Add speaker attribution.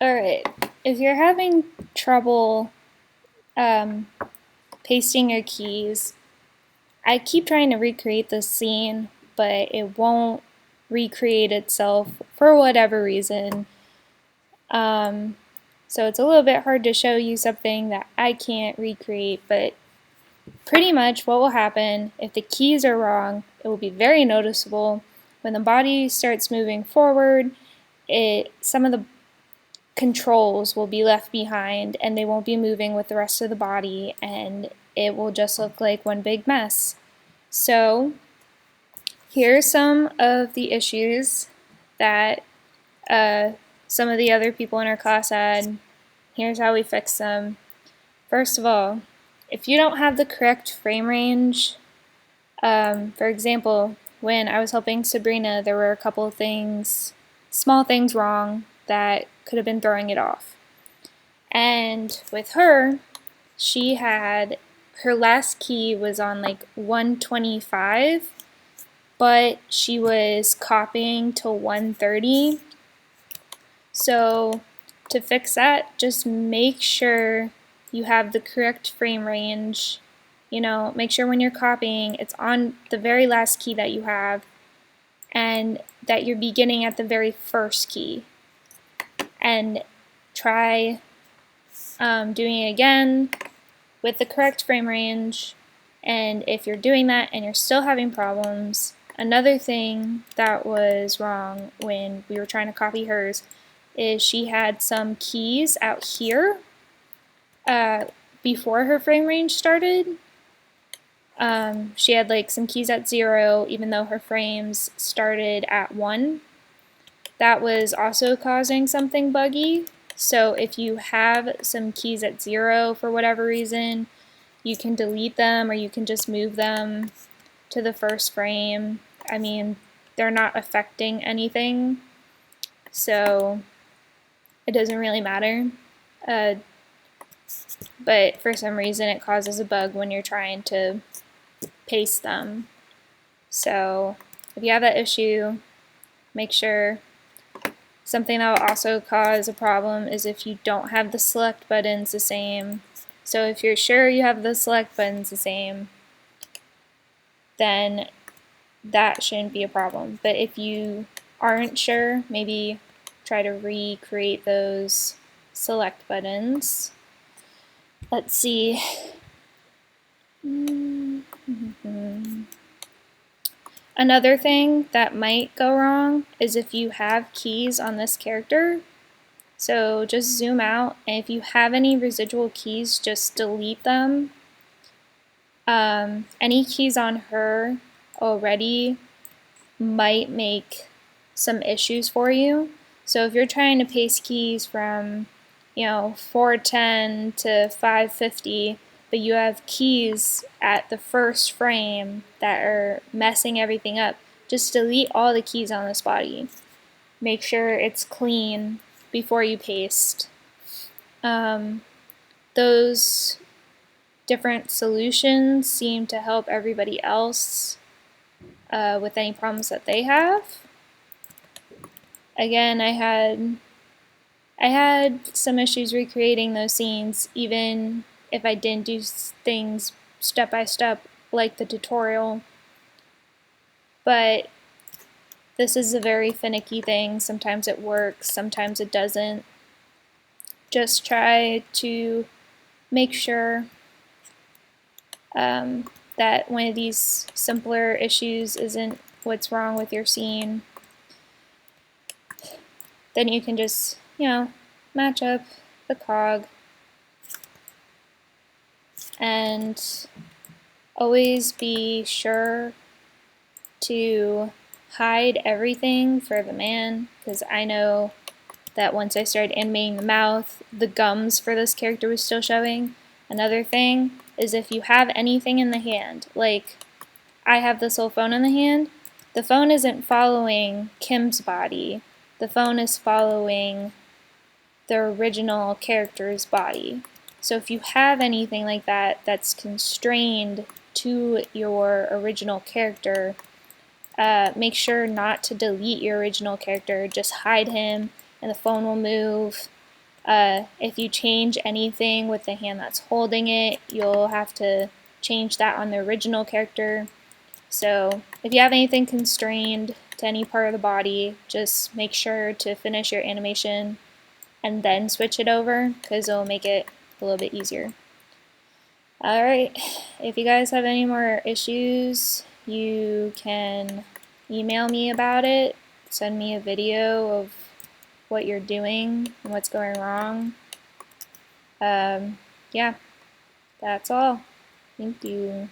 Speaker 1: Alright, if you're having trouble pasting your keys, I keep trying to recreate this scene, but it won't recreate itself for whatever reason. So it's a little bit hard to show you something that I can't recreate, but pretty much what will happen if the keys are wrong, it will be very noticeable. When the body starts moving forward, some of the controls will be left behind and they won't be moving with the rest of the body, and it will just look like one big mess. So here are some of the issues that some of the other people in our class had. Here's how we fix them. First of all, if you don't have the correct frame range, for example, when I was helping Sabrina, there were a couple of things, small things wrong that could have been throwing it off. And with her, she had, her last key was on like 125, but she was copying to 130. So to fix that, just make sure you have the correct frame range. You know, make sure when you're copying, it's on the very last key that you have, and that you're beginning at the very first key. And try doing it again with the correct frame range. And if you're doing that and you're still having problems, another thing that was wrong when we were trying to copy hers is she had some keys out here before her frame range started. She had like some keys at 0 even though her frames started at 1. That was also causing something buggy. So if you have some keys at 0 for whatever reason, you can delete them or you can just move them to the first frame. I mean, they're not affecting anything, so it doesn't really matter. But for some reason it causes a bug when you're trying to paste them. So if you have that issue, make sure. Something that will also cause a problem is if you don't have the select buttons the same. So if you're sure you have the select buttons the same, then that shouldn't be a problem. But if you aren't sure, maybe try to recreate those select buttons. Let's see. Another thing that might go wrong is if you have keys on this character. So just zoom out, and if you have any residual keys, just delete them. Any keys on her already might make some issues for you. So if you're trying to paste keys from, 410 to 550, but you have keys at the first frame that are messing everything up, just delete all the keys on this body. Make sure it's clean before you paste. Those different solutions seem to help everybody else with any problems that they have. Again, I had some issues recreating those scenes, even if I didn't do things step by step like the tutorial. But this is a very finicky thing. Sometimes it works, sometimes it doesn't. Just try to make sure that one of these simpler issues isn't what's wrong with your scene. Then you can just, match up the cog and always be sure to hide everything for the man, because I know that once I started animating the mouth, the gums for this character was still showing. Another thing is if you have anything in the hand, like I have this whole phone in the hand, the phone isn't following Kim's body. The phone is following the original character's body. So if you have anything like that that's constrained to your original character, make sure not to delete your original character. Just hide him and the phone will move. If you change anything with the hand that's holding it, you'll have to change that on the original character. So if you have anything constrained to any part of the body, just make sure to finish your animation and then switch it over, because it'll make it a little bit easier. Alright, if you guys have any more issues, you can email me about it, send me a video of what you're doing and what's going wrong. Yeah, that's all. Thank you.